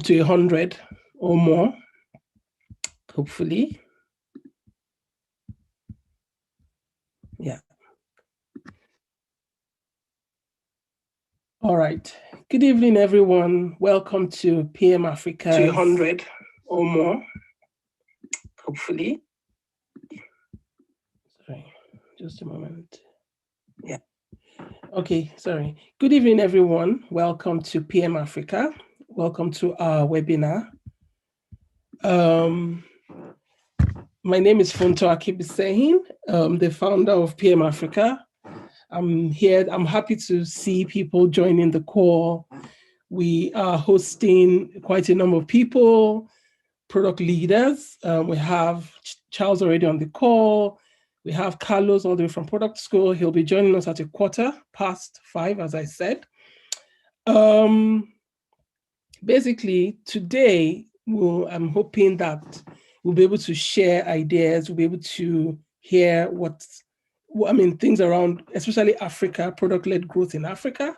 to 100 or more, hopefully. Yeah. All right. Good evening, everyone. Welcome to PM Africa. 200 or more, hopefully. Sorry, just a moment. Yeah. Okay, sorry. Good evening, everyone. Welcome to PM Africa. Welcome to our webinar. My name is Funto Akibisehin, the founder of PM Africa. I'm here. I'm happy to see people joining the call. We are hosting quite a number of people, product leaders. We have Charles already on the call. We have Carlos all the way from product school. He'll be joining us at 5:15, as I said. Basically, today, I'm hoping that we'll be able to share ideas. We'll be able to hear things around, especially Africa, product-led growth in Africa.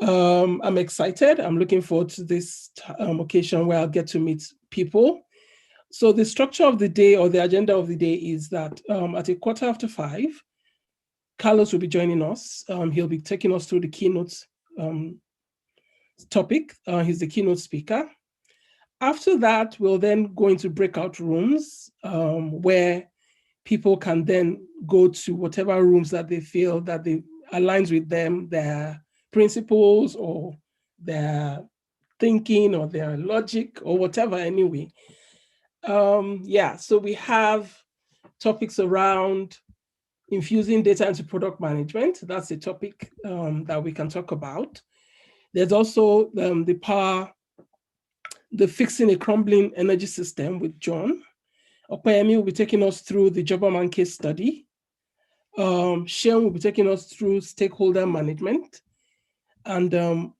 I'm excited. I'm looking forward to this occasion where I'll get to meet people. So the structure of the day or the agenda of the day is that at 5:15, Carlos will be joining us. He'll be taking us through the keynote topic. He's the keynote speaker. After that, we'll then go into breakout rooms where people can then go to whatever rooms that they feel that they aligns with them, their principles or their thinking or their logic or whatever anyway. So we have topics around infusing data into product management. That's a topic that we can talk about. There's also the fixing a crumbling energy system with John. Opeyemi will be taking us through the Jobberman case study. Sean will be taking us through stakeholder management. And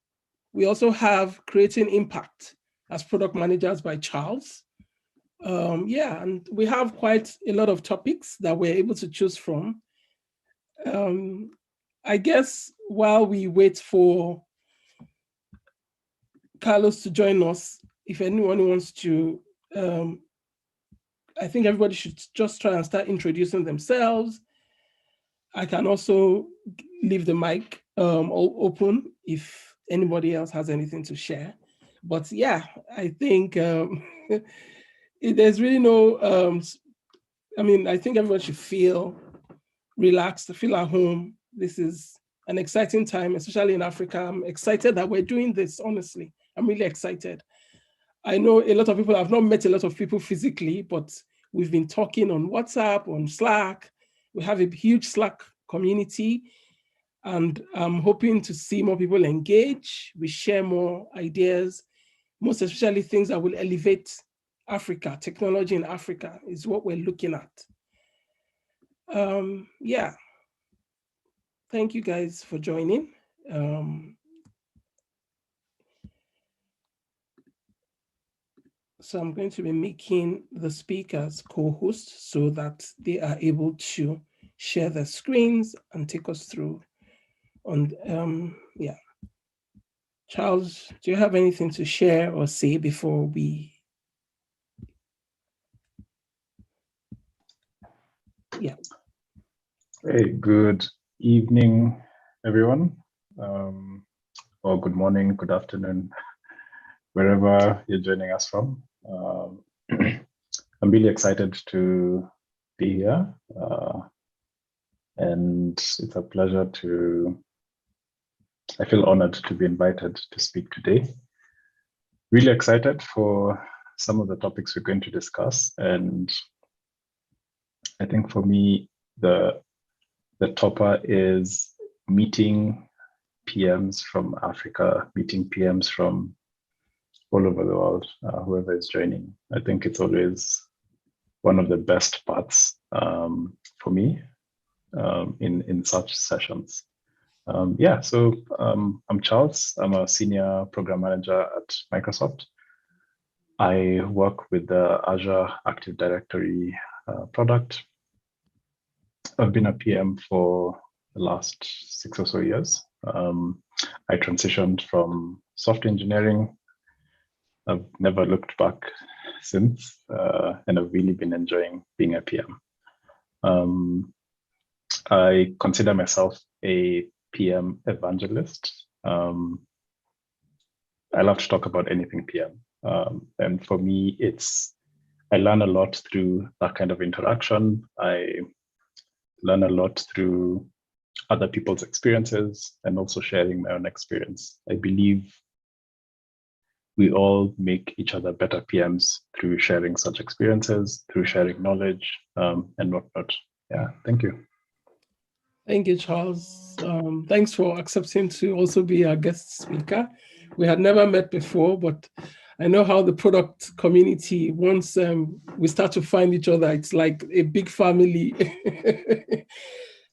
we also have creating impact as product managers by Charles. And we have quite a lot of topics that we're able to choose from. I guess while we wait for Carlos to join us, if anyone wants to, I think everybody should just try and start introducing themselves. I can also leave the mic open if anybody else has anything to share. But yeah, I think there's really no, I think everyone should feel relaxed, feel at home. This is an exciting time, especially in Africa. I'm excited that we're doing this, honestly. I'm really excited. I know a lot of people, I've not met a lot of people physically, but we've been talking on WhatsApp, on Slack. We have a huge Slack community, and I'm hoping to see more people engage. We share more ideas, most especially things that will elevate Africa. Technology in Africa is what we're looking at. Thank you guys for joining. So I'm going to be making the speakers co-hosts so that they are able to share their screens and take us through on, Charles, do you have anything to share or say before we? Yeah. Hey, good evening, everyone. Or good morning, good afternoon, wherever you're joining us from. I'm really excited to be here, and it's a pleasure I feel honored to be invited to speak today. Really excited for some of the topics we're going to discuss, and I think for me, the topper is meeting PMs from Africa, meeting PMs from all over the world, whoever is joining. I think it's always one of the best parts for me in such sessions. I'm Charles. I'm a senior program manager at Microsoft. I work with the Azure Active Directory product. I've been a PM for the last 6 or so years. I transitioned from software engineering I've never looked back since, and I've really been enjoying being a PM. I consider myself a PM evangelist. I love to talk about anything PM. And for me, I learn a lot through that kind of interaction. I learn a lot through other people's experiences and also sharing my own experience. I believe we all make each other better PMs through sharing such experiences, through sharing knowledge, and whatnot. Yeah, thank you. Thank you, Charles. Thanks for accepting to also be our guest speaker. We had never met before, but I know how the product community, once we start to find each other, it's like a big family.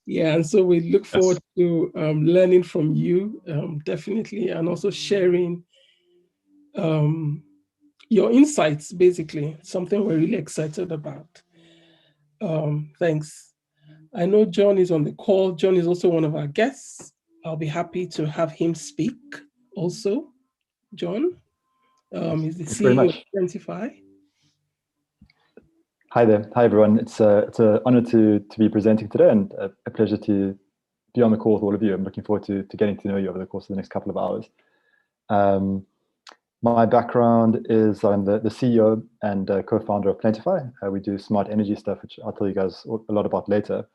Yeah, and so we look forward to learning from you, definitely, and also sharing your insights, basically, something we're really excited about. Thanks. I know John is on the call. John is also one of our guests. I'll be happy to have him speak also. John is the CEO of Plentify. Hi there. Hi, everyone. It's an honor to be presenting today and a pleasure to be on the call with all of you. I'm looking forward to getting to know you over the course of the next couple of hours. My background is I'm the CEO and co-founder of Plentify. We do smart energy stuff, which I'll tell you guys a lot about later.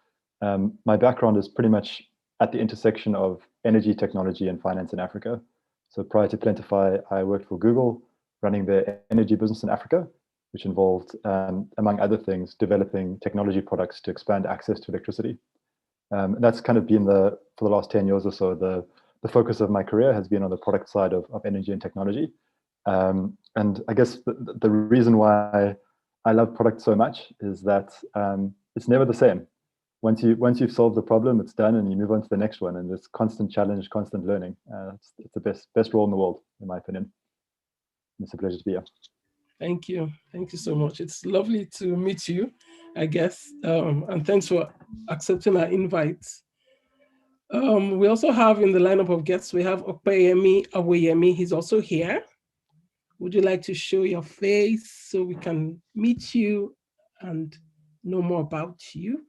My background is pretty much at the intersection of energy technology and finance in Africa. So prior to Plentify, I worked for Google, running the energy business in Africa, which involved, among other things, developing technology products to expand access to electricity. And that's kind of been for the last 10 years or so, the focus of my career has been on the product side of energy and technology. And I guess the reason why I love product so much is that it's never the same. Once you've solved the problem, it's done, and you move on to the next one. And there's constant challenge, constant learning. It's the best role in the world, in my opinion. It's a pleasure to be here. Thank you. Thank you so much. It's lovely to meet you, I guess. And thanks for accepting our invite. We also have in the lineup of guests, we have Opeyemi Aweyemi. He's also here. Would you like to show your face so we can meet you and know more about you?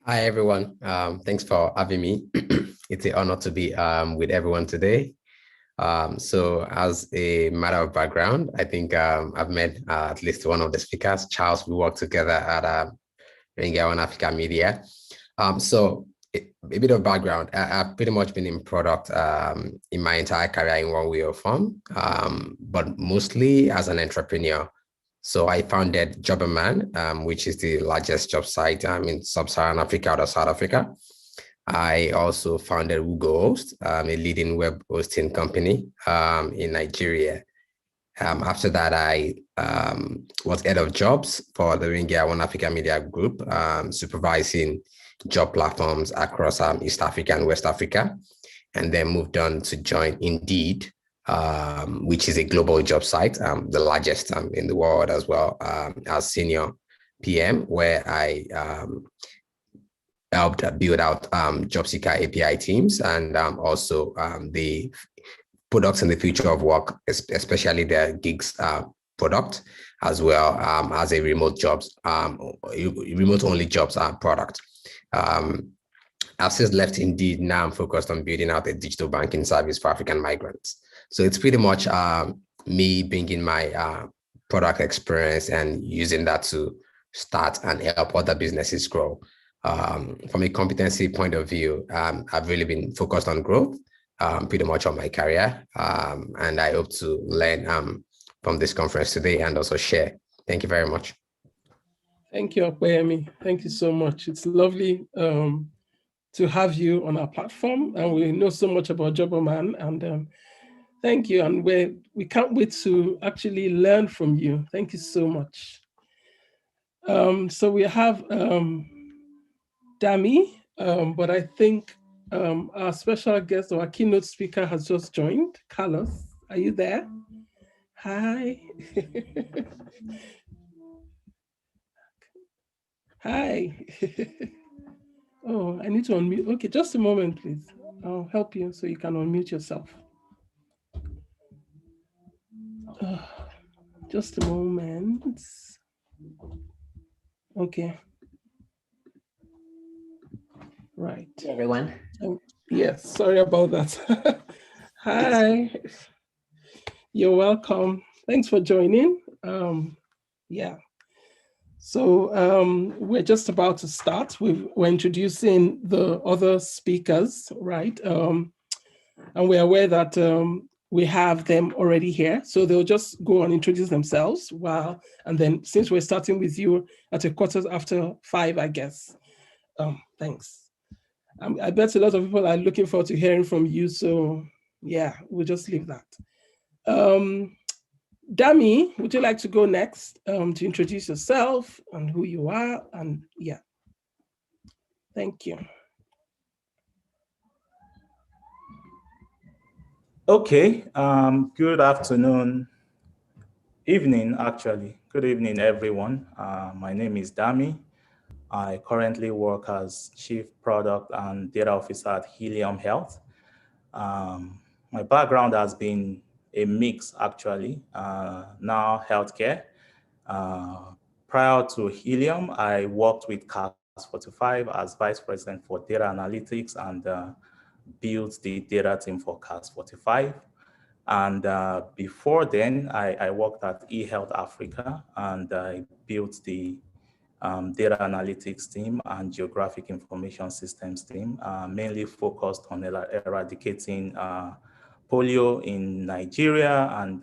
Hi, everyone. Thanks for having me. It's an honor to be with everyone today. So as a matter of background, I think I've met at least one of the speakers, Charles. We work together at Ringia One Africa Media. So a bit of background, I've pretty much been in product in my entire career in one way or form, but mostly as an entrepreneur. So I founded Jobberman, which is the largest job site in sub-Saharan Africa out of South Africa. I also founded WooGoHost, a leading web hosting company in Nigeria. After that, I was head of jobs for the Ringia One Africa Media Group, supervising job platforms across East Africa and West Africa, and then moved on to join Indeed, which is a global job site, the largest in the world as well, as senior PM, where I helped build out job seeker API teams and also the products in the future of work, especially the gigs product, as well as a remote only jobs product. I've since left Indeed. Now I'm focused on building out a digital banking service for African migrants. So it's pretty much me bringing my product experience and using that to start and help other businesses grow. From a competency point of view, I've really been focused on growth pretty much on my career. And I hope to learn from this conference today and also share. Thank you very much. Thank you, Opeyemi. Thank you so much. It's lovely to have you on our platform, and we know so much about Jobberman, and thank you. And we can't wait to actually learn from you. Thank you so much. So we have Dami, but I think our special guest or our keynote speaker has just joined. Carlos, are you there? Hi. Hi. Oh, I need to unmute. Okay, just a moment, please. I'll help you so you can unmute yourself. Just a moment. Okay. Right. Hey, everyone. Oh, yes, sorry about that. Hi. You're welcome. Thanks for joining. Yeah. So we're just about to start. We're introducing the other speakers, right? And we're aware that we have them already here. So they'll just go and introduce themselves and then since we're starting with you at 5:15, I guess. Thanks. I bet a lot of people are looking forward to hearing from you. So yeah, we'll just leave that. Dami, would you like to go next to introduce yourself and who you are? And yeah, thank you. Okay, good afternoon, evening actually. Good evening, everyone. My name is Dami. I currently work as Chief Product and Data Officer at Helium Health. My background has been a mix actually, now healthcare. Prior to Helium, I worked with Cas45 as Vice President for Data Analytics and built the data team for Cas45. And before then, I worked at eHealth Africa and I built the data analytics team and geographic information systems team, mainly focused on eradicating polio in Nigeria and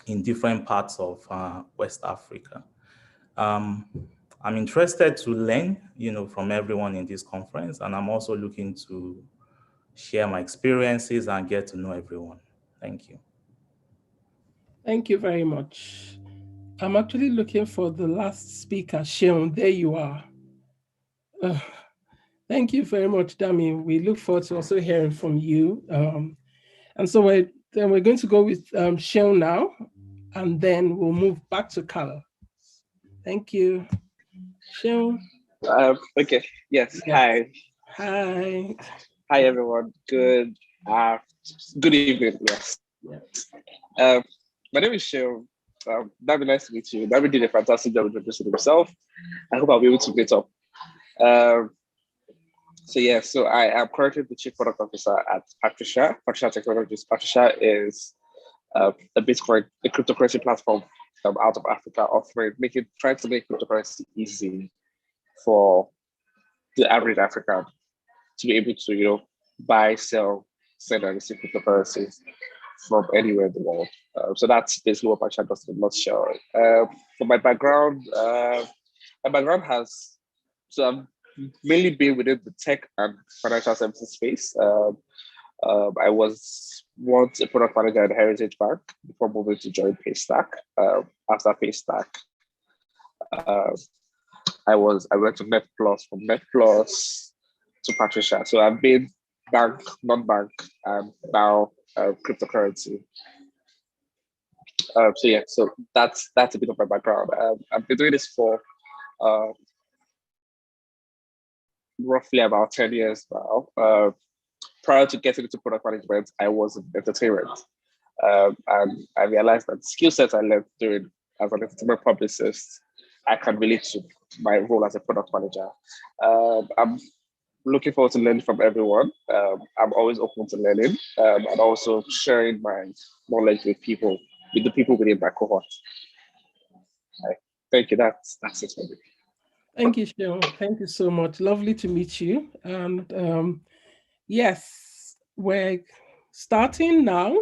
in different parts of West Africa. I'm interested to learn, from everyone in this conference, and I'm also looking to share my experiences and get to know everyone. Thank you. Thank you very much. I'm actually looking for the last speaker, Sean. There you are. Thank you very much, Dami. We look forward to also hearing from you. And so we're going to go with Sean now, and then we'll move back to Carla. Thank you. Sean. Okay, yes, Yes. Hi. Hi. Hi, everyone. Good evening, yes. Yeah. My name is Sean. That'd be nice to meet you. David did a fantastic job introducing himself. I hope I'll be able to meet up. So I am currently the Chief Product Officer at Patricia Technologies. Patricia is a cryptocurrency platform out of Africa, trying to make cryptocurrency easy for the average African to be able to, buy, sell, send and receive cryptocurrencies from anywhere in the world. So that's basically what Patricia does in a nutshell. For my background, I've mainly been within the tech and financial services space. I was once a product manager at Heritage Bank before moving to join Paystack. After Paystack, I went to NetPlus, from NetPlus to Patricia. So I've been bank, non-bank, and now cryptocurrency. So that's a bit of my background. I've been doing this for roughly about 10 years now. Prior to getting into product management, I was in entertainment. And I realized that the skill sets I learned doing as an entertainment publicist, I can relate to my role as a product manager. I'm looking forward to learning from everyone. I'm always open to learning and also sharing my knowledge with the people within my cohort. Thank you. That's it for me. Thank you, Sean. Thank you so much. Lovely to meet you. And yes, we're starting now.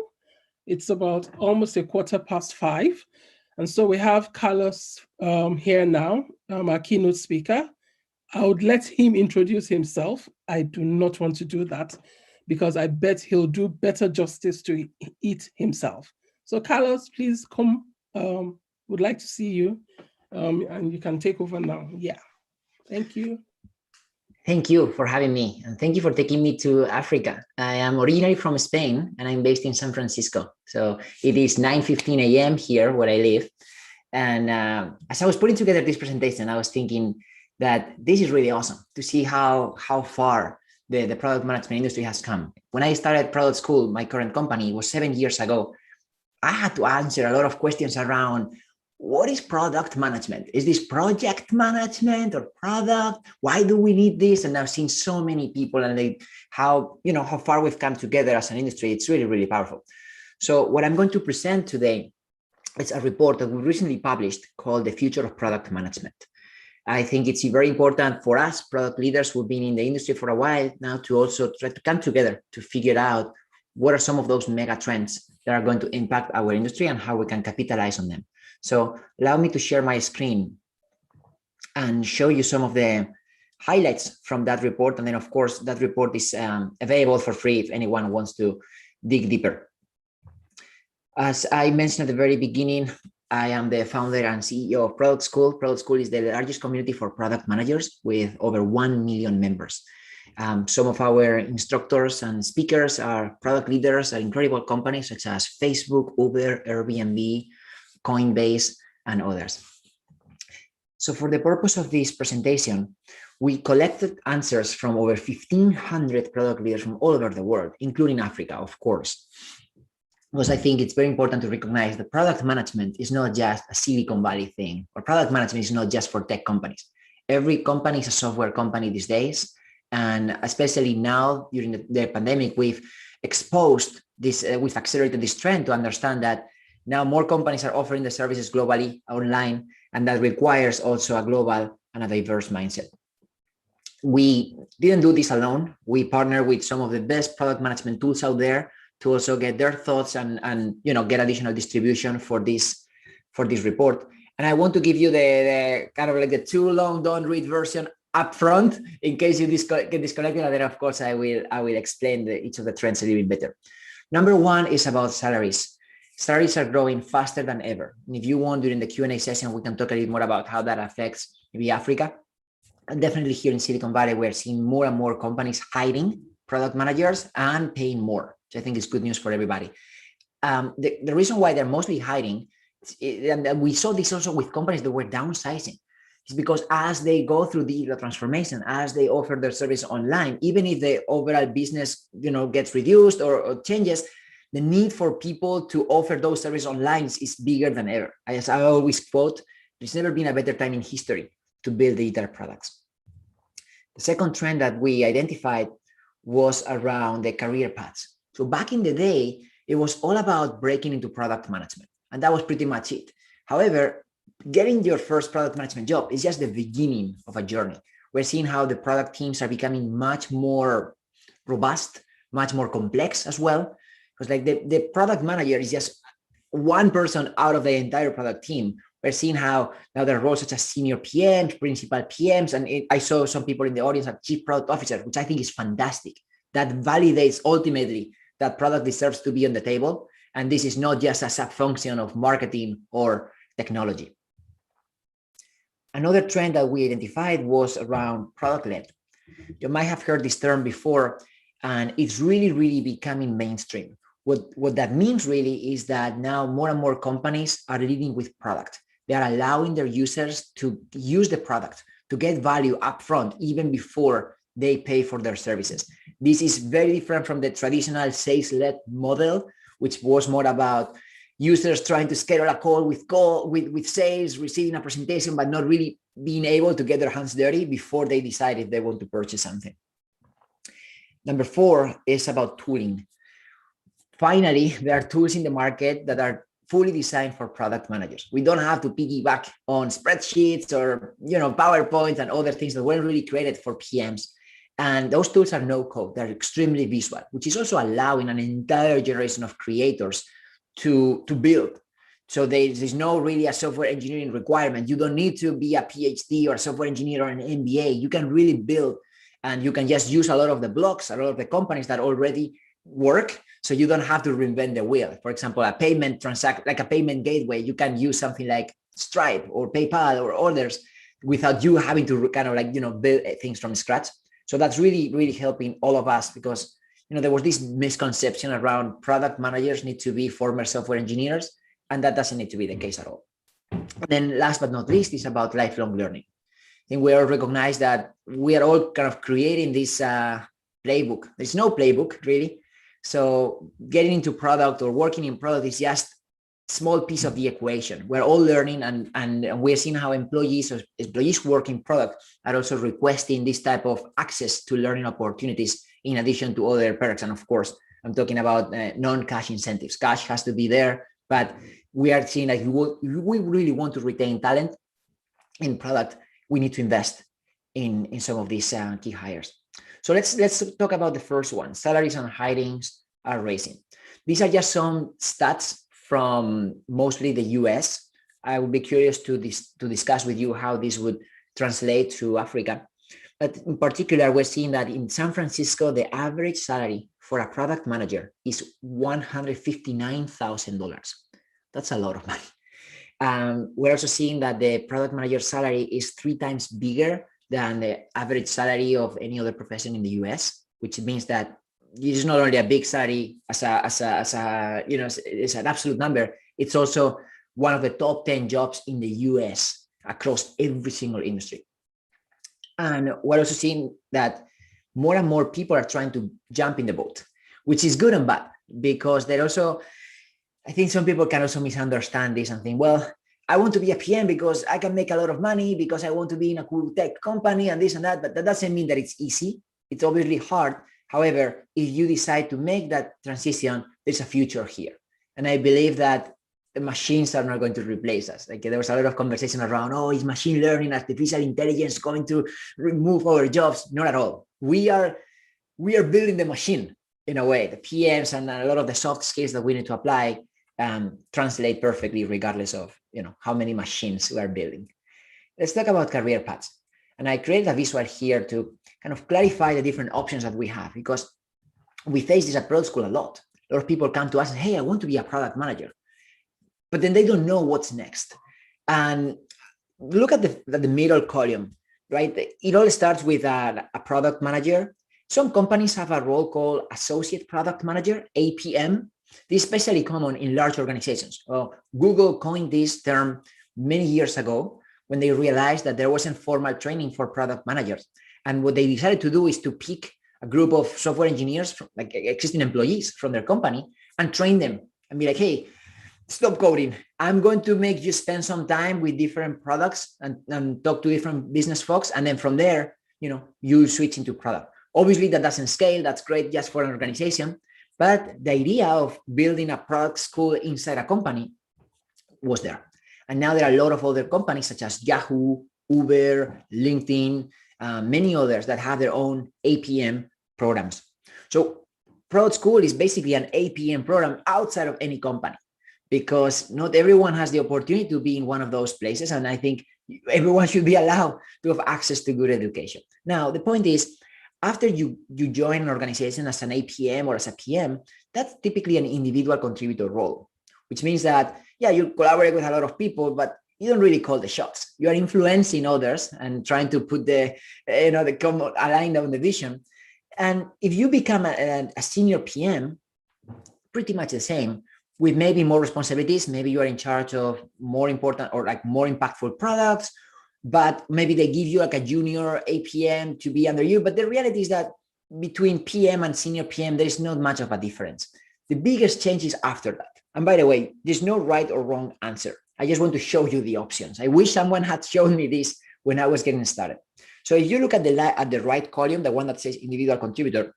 It's about almost 5:15. And so we have Carlos here now, our keynote speaker. I would let him introduce himself. I do not want to do that because I bet he'll do better justice to it himself. So Carlos, please come. Would like to see you and you can take over now. Yeah, thank you. Thank you for having me, and thank you for taking me to Africa. I am originally from Spain, and I'm based in San Francisco. So it is 9:15 a.m. here where I live. And as I was putting together this presentation, I was thinking that this is really awesome to see how far the product management industry has come. When I started product school, my current company was 7 years ago. I had to answer a lot of questions around what is product management? Is this project management or product? Why do we need this? And I've seen so many people and how far we've come together as an industry. It's really, really powerful. So what I'm going to present today is a report that we recently published called The Future of Product Management. I think it's very important for us, product leaders who've been in the industry for a while now, to also try to come together to figure out what are some of those mega trends that are going to impact our industry and how we can capitalize on them. So allow me to share my screen and show you some of the highlights from that report. And then, of course, that report is available for free if anyone wants to dig deeper. As I mentioned at the very beginning, I am the founder and CEO of Product School. Product School is the largest community for product managers with over 1 million members. Some of our instructors and speakers are product leaders at incredible companies such as Facebook, Uber, Airbnb, Coinbase, and others. So for the purpose of this presentation, we collected answers from over 1,500 product leaders from all over the world, including Africa, of course. Because I think it's very important to recognize that product management is not just a Silicon Valley thing, or product management is not just for tech companies. Every company is a software company these days. And especially now during the pandemic, we've exposed this, we've accelerated this trend to understand that now more companies are offering the services globally online, and that requires also a global and a diverse mindset. We didn't do this alone. We partnered with some of the best product management tools out there to also get their thoughts and get additional distribution for this report. And I want to give you the kind of like the too long don't read version up front in case you get disconnected, and then of course I will explain each of the trends a little bit better. Number one is about salaries. Salaries are growing faster than ever. And if you want, during the Q&A session, we can talk a little more about how that affects maybe Africa. And definitely here in Silicon Valley, we're seeing more and more companies hiring product managers and paying more, which I think is good news for everybody. The reason why they're mostly hiring, and we saw this also with companies that were downsizing, is because as they go through digital transformation, as they offer their service online, even if the overall business gets reduced or changes, the need for people to offer those services online is bigger than ever. As I always quote, there's never been a better time in history to build digital products. The second trend that we identified was around the career paths. So back in the day, it was all about breaking into product management, and that was pretty much it. However, getting your first product management job is just the beginning of a journey. We're seeing how the product teams are becoming much more robust, much more complex as well. Because like the product manager is just one person out of the entire product team. We're seeing how now there are roles such as senior PMs, principal PMs, and I saw some people in the audience have chief product officer, which I think is fantastic. That validates ultimately that product deserves to be on the table. And this is not just a sub-function of marketing or technology. Another trend that we identified was around product-led. You might have heard this term before, and it's really, really becoming mainstream. What that means really is that now more and more companies are leading with product. They are allowing their users to use the product, to get value upfront, even before they pay for their services. This is very different from the traditional sales-led model, which was more about users trying to schedule a call with sales, receiving a presentation, but not really being able to get their hands dirty before they decide if they want to purchase something. Number 4 is about tooling. Finally, there are tools in the market that are fully designed for product managers. We don't have to piggyback on spreadsheets or PowerPoint and other things that weren't really created for PMs. And those tools are no code. They're extremely visual, which is also allowing an entire generation of creators to build. So there's no really a software engineering requirement. You don't need to be a PhD or a software engineer or an MBA. You can really build, and you can just use a lot of the blocks, a lot of the companies that already work. So you don't have to reinvent the wheel. For example, a payment like a payment gateway, you can use something like Stripe or PayPal or others without you having to kind of build things from scratch. So that's really, really helping all of us, because there was this misconception around product managers need to be former software engineers, and that doesn't need to be the case at all. And then last but not least is about lifelong learning. I think we all recognize that we are all kind of creating this playbook. There's no playbook really. So getting into product or working in product is just small piece of the equation. We're all learning, and we're seeing how employees working product are also requesting this type of access to learning opportunities in addition to other perks. And of course, I'm talking about non-cash incentives. Cash has to be there, but we are seeing that we really want to retain talent in product. We need to invest in some of these key hires. So let's talk about the first one. Salaries and hirings are raising. These are just some stats from mostly the US. I would be curious to discuss with you how this would translate to Africa. But in particular, we're seeing that in San Francisco, the average salary for a product manager is $159,000. That's a lot of money. We're also seeing that the product manager salary is 3 times bigger than the average salary of any other profession in the US, which means that this is not only a big salary as a you know, it's an absolute number. It's also one of the top 10 jobs in the US across every single industry. And we're also seeing that more and more people are trying to jump in the boat, which is good and bad, because they're also, I think some people can also misunderstand this and think, well, I want to be a PM because I can make a lot of money, because I want to be in a cool tech company and this and that, but that doesn't mean that it's easy. It's obviously hard. However, if you decide to make that transition, there's a future here. And I believe that the machines are not going to replace us. Like, there was a lot of conversation around, oh, is machine learning, artificial intelligence going to remove our jobs? Not at all. We are building the machine in a way. The PMs and a lot of the soft skills that we need to apply translate perfectly regardless of, you know, how many machines we are building. Let's talk about career paths. And I created a visual here to kind of clarify the different options that we have, because we face this at Product School a lot. A lot of people come to us and, hey, I want to be a product manager, but then they don't know what's next. And look at the middle column, right? It all starts with a product manager. Some companies have a role called associate product manager, APM. This is especially common in large organizations. Google coined this term many years ago when they realized that there wasn't formal training for product managers. And what they decided to do is to pick a group of software engineers, from, like existing employees from their company, and train them and be like, hey, stop coding. I'm going to make you spend some time with different products and talk to different business folks. And then from there, you know, you switch into product. Obviously, that doesn't scale. That's great just for an organization. But the idea of building a product school inside a company was there. And now there are a lot of other companies such as Yahoo, Uber, LinkedIn, many others that have their own APM programs. So Product School is basically an APM program outside of any company, because not everyone has the opportunity to be in one of those places. And I think everyone should be allowed to have access to good education. Now, the point is, after you join an organization as an APM or as a PM, that's typically an individual contributor role, which means that, yeah, you collaborate with a lot of people, but you don't really call the shots. You are influencing others and trying to put the common aligned on the vision. And if you become a senior PM, pretty much the same, with maybe more responsibilities. Maybe you are in charge of more important or like more impactful products, but maybe they give you like a junior APM to be under you. But the reality is that between PM and senior PM, there's not much of a difference. The biggest change is after that. And by the way, there's no right or wrong answer. I just want to show you the options. I wish someone had shown me this when I was getting started. So if you look at the right column, the one that says individual contributor,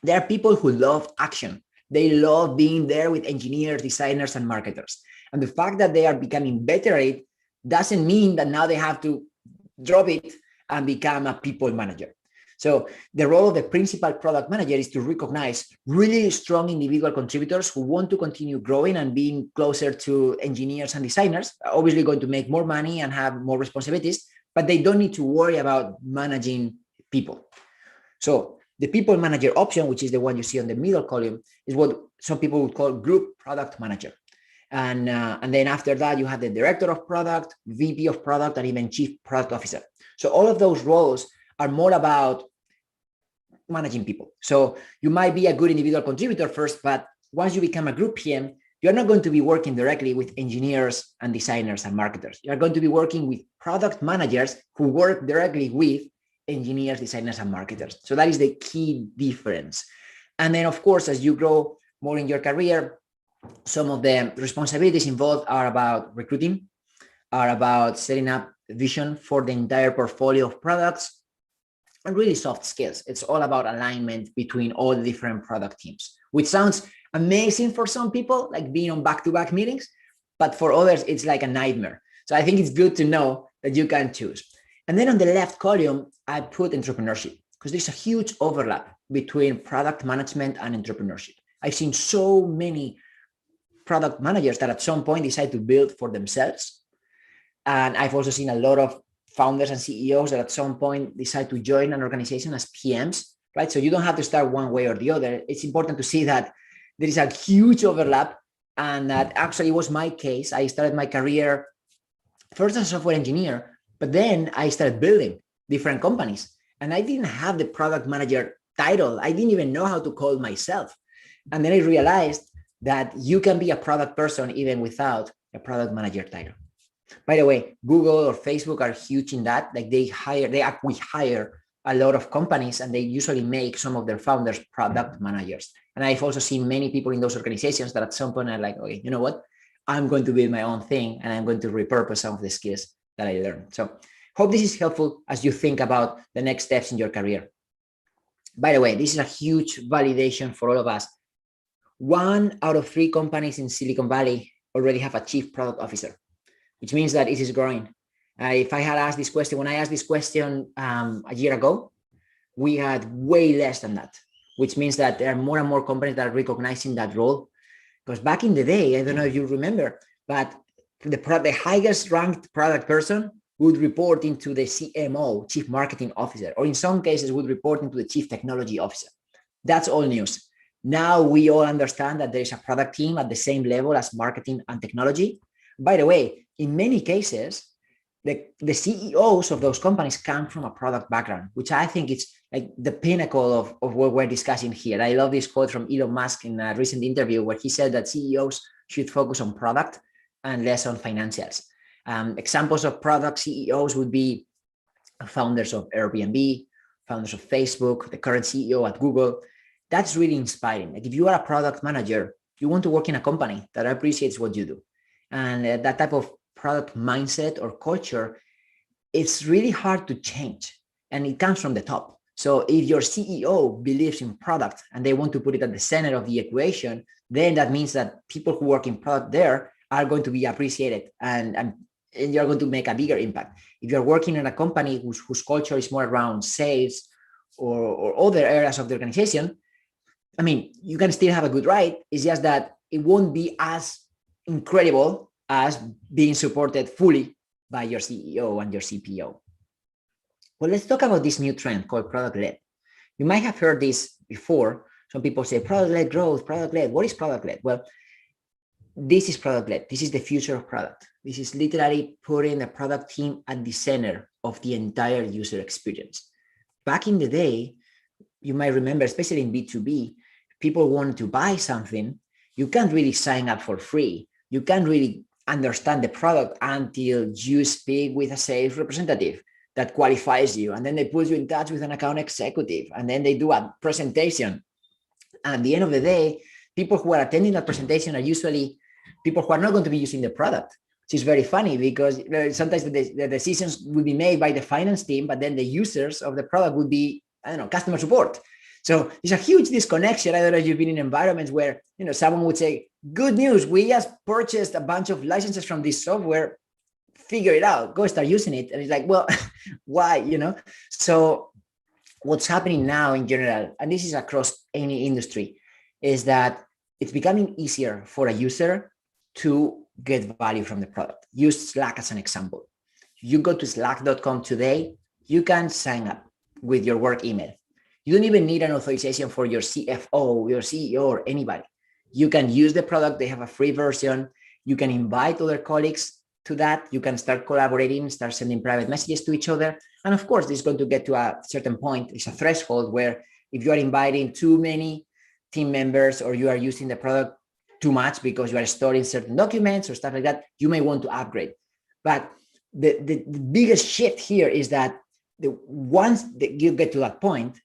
there are people who love action. They love being there with engineers, designers, and marketers. And the fact that they are becoming better at it doesn't mean that now they have to drop it and become a people manager. So the role of the principal product manager is to recognize really strong individual contributors who want to continue growing and being closer to engineers and designers, obviously going to make more money and have more responsibilities, but they don't need to worry about managing people. So the people manager option, which is the one you see on the middle column, is what some people would call group product manager. And then after that, you have the director of product, VP of product, and even chief product officer. So all of those roles are more about managing people. So you might be a good individual contributor first, but once you become a group PM, you're not going to be working directly with engineers and designers and marketers. You're going to be working with product managers who work directly with engineers, designers, and marketers. So that is the key difference. And then, of course, as you grow more in your career, some of the responsibilities involved are about recruiting, are about setting up vision for the entire portfolio of products, and really soft skills. It's all about alignment between all the different product teams, which sounds amazing for some people, like being on back-to-back meetings, but for others, it's like a nightmare. So I think it's good to know that you can choose. And then on the left column, I put entrepreneurship, because there's a huge overlap between product management and entrepreneurship. I've seen so many product managers that at some point decide to build for themselves. And I've also seen a lot of founders and CEOs that at some point decide to join an organization as PMs, right? So you don't have to start one way or the other. It's important to see that there is a huge overlap, and that actually was my case. I started my career first as a software engineer, but then I started building different companies, and I didn't have the product manager title. I didn't even know how to call myself. And then I realized that you can be a product person even without a product manager title. By the way, Google or Facebook are huge in that. Like we hire a lot of companies, and they usually make some of their founders product managers. And I've also seen many people in those organizations that at some point are like, okay, you know what? I'm going to build my own thing, and I'm going to repurpose some of the skills that I learned. So hope this is helpful as you think about the next steps in your career. By the way, this is a huge validation for all of us. 1 out of 3 companies in Silicon Valley already have a chief product officer, which means that it is growing. If I had asked this question, when I asked this question a year ago, we had way less than that, which means that there are more and more companies that are recognizing that role. Because back in the day, I don't know if you remember, but the highest ranked product person would report into the CMO, Chief Marketing Officer, or in some cases would report into the Chief Technology Officer. That's all news. Now we all understand that there is a product team at the same level as marketing and technology. By the way, in many cases, the CEOs of those companies come from a product background, which I think is like the pinnacle of what we're discussing here. I love this quote from Elon Musk in a recent interview where he said that CEOs should focus on product and less on financials. Examples of product CEOs would be founders of Airbnb, founders of Facebook, the current CEO at Google. That's really inspiring. Like if you are a product manager, you want to work in a company that appreciates what you do. And that type of product mindset or culture, it's really hard to change, and it comes from the top. So if your CEO believes in product and they want to put it at the center of the equation, then that means that people who work in product there are going to be appreciated, and you're going to make a bigger impact. If you're working in a company whose culture is more around sales or other areas of the organization, I mean, you can still have a good ride. It's just that it won't be as incredible as being supported fully by your CEO and your CPO. Well, let's talk about this new trend called product-led. You might have heard this before. Some people say product-led growth, product-led. What is product-led? Well, this is product-led. This is the future of product. This is literally putting the product team at the center of the entire user experience. Back in the day, you might remember, especially in B2B, people wanted to buy something. You can't really sign up for free. You can't really understand the product until you speak with a sales representative that qualifies you. And then they put you in touch with an account executive. And then they do a presentation. And at the end of the day, people who are attending that presentation are usually people who are not going to be using the product, which is very funny because sometimes the decisions will be made by the finance team, but then the users of the product would be, I don't know, customer support. So there's a huge disconnection. I don't know if you've been in environments where, you know, someone would say, good news, we just purchased a bunch of licenses from this software, figure it out, go start using it. And it's like, well, why, you know? So what's happening now in general, and this is across any industry, is that it's becoming easier for a user to get value from the product. Use Slack as an example. You go to slack.com today, you can sign up with your work email. You don't even need an authorization for your CFO, your CEO, or anybody. You can use the product. They have a free version. You can invite other colleagues to that. You can start collaborating, start sending private messages to each other. And of course, this is going to get to a certain point. It's a threshold where if you are inviting too many team members or you are using the product too much because you are storing certain documents or stuff like that, you may want to upgrade. But the biggest shift here is that once that you get to that point,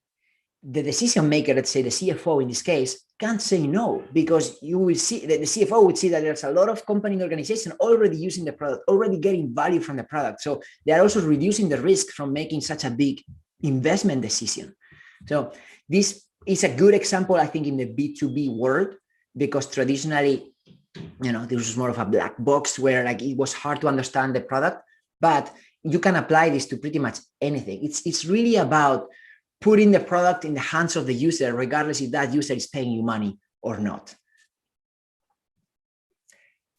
the decision maker, let's say the CFO in this case, can't say no, because you will see that the CFO would see that there's a lot of company and organization already using the product, already getting value from the product. So they are also reducing the risk from making such a big investment decision. So this is a good example, I think, in the B2B world, because traditionally, this was more of a black box where like it was hard to understand the product, but you can apply this to pretty much anything. It's really about putting the product in the hands of the user, regardless if that user is paying you money or not.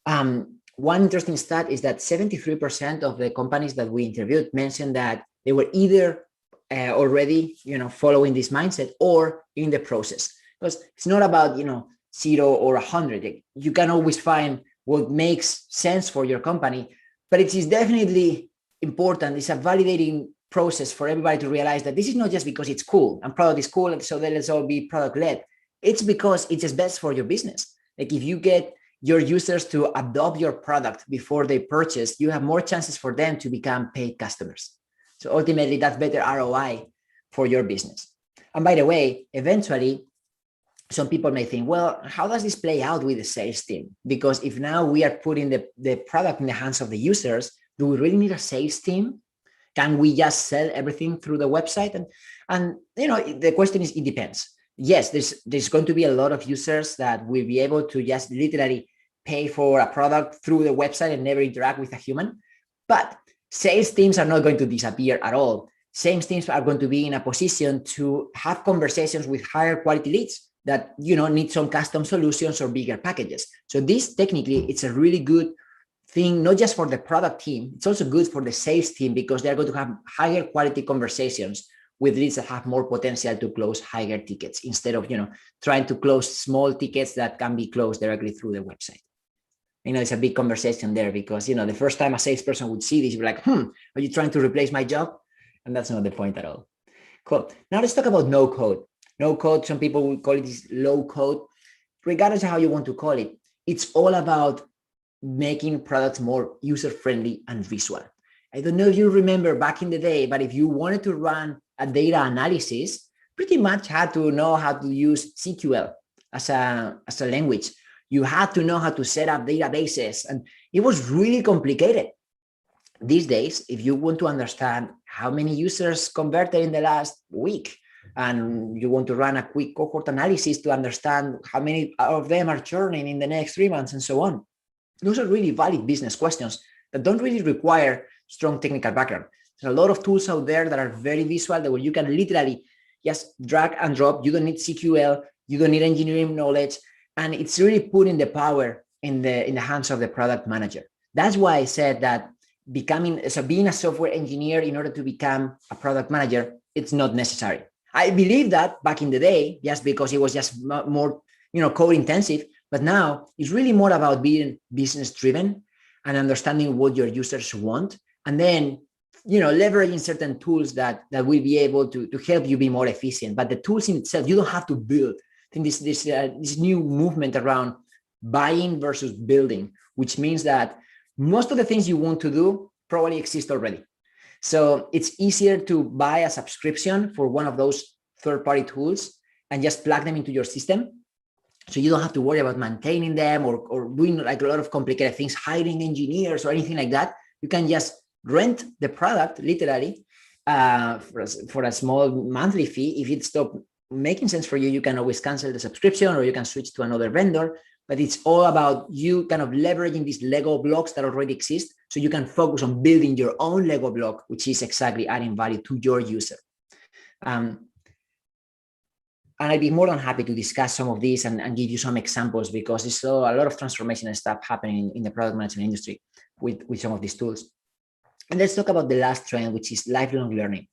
One interesting stat is that 73% of the companies that we interviewed mentioned that they were either already, following this mindset or in the process. Because it's not about, 0 or 100. You can always find what makes sense for your company, but it is definitely important. It's a validating process for everybody to realize that this is not just because it's cool and product is cool, and so then let's all be product led. It's because it's just best for your business. Like if you get your users to adopt your product before they purchase, you have more chances for them to become paid customers. So ultimately, that's better ROI for your business. And by the way, eventually, some people may think, well, how does this play out with the sales team? Because if now we are putting the product in the hands of the users, do we really need a sales team? Can we just sell everything through the website? And the question is, it depends. Yes, there's going to be a lot of users that will be able to just literally pay for a product through the website and never interact with a human. But sales teams are not going to disappear at all. Sales teams are going to be in a position to have conversations with higher quality leads that need some custom solutions or bigger packages. So this technically, it's a really good thing, not just for the product team, it's also good for the sales team, because they're going to have higher quality conversations with leads that have more potential to close higher tickets, instead of trying to close small tickets that can be closed directly through the website. It's a big conversation there, because the first time a salesperson would see this, you'd be like, are you trying to replace my job? And that's not the point at all. Cool. Now let's talk about no code. No code, some people will call it this low code. Regardless of how you want to call it, it's all about making products more user-friendly and visual. I don't know if you remember back in the day, but if you wanted to run a data analysis, pretty much had to know how to use SQL as a language. You had to know how to set up databases, and it was really complicated. These days, if you want to understand how many users converted in the last week, and you want to run a quick cohort analysis to understand how many of them are churning in the next 3 months and so on, those are really valid business questions that don't really require strong technical background. There's a lot of tools out there that are very visual, that where you can literally just drag and drop. You don't need SQL, you don't need engineering knowledge, and it's really putting the power in the hands of the product manager. That's why I said that being a software engineer in order to become a product manager, it's not necessary. I believe that back in the day, just because it was just more, code intensive, but now it's really more about being business driven and understanding what your users want, and then, leveraging certain tools that will be able to help you be more efficient. But the tools in itself, you don't have to build. I think this new movement around buying versus building, which means that most of the things you want to do probably exist already. So it's easier to buy a subscription for one of those third-party tools and just plug them into your system. So you don't have to worry about maintaining them or doing like a lot of complicated things, hiring engineers or anything like that. You can just rent the product literally for a small monthly fee. If it stops making sense for you, you can always cancel the subscription or you can switch to another vendor. But it's all about you kind of leveraging these Lego blocks that already exist, so you can focus on building your own Lego block, which is exactly adding value to your user. And I'd be more than happy to discuss some of these and give you some examples, because there's still a lot of transformation and stuff happening in the product management industry with some of these tools. And let's talk about the last trend, which is lifelong learning.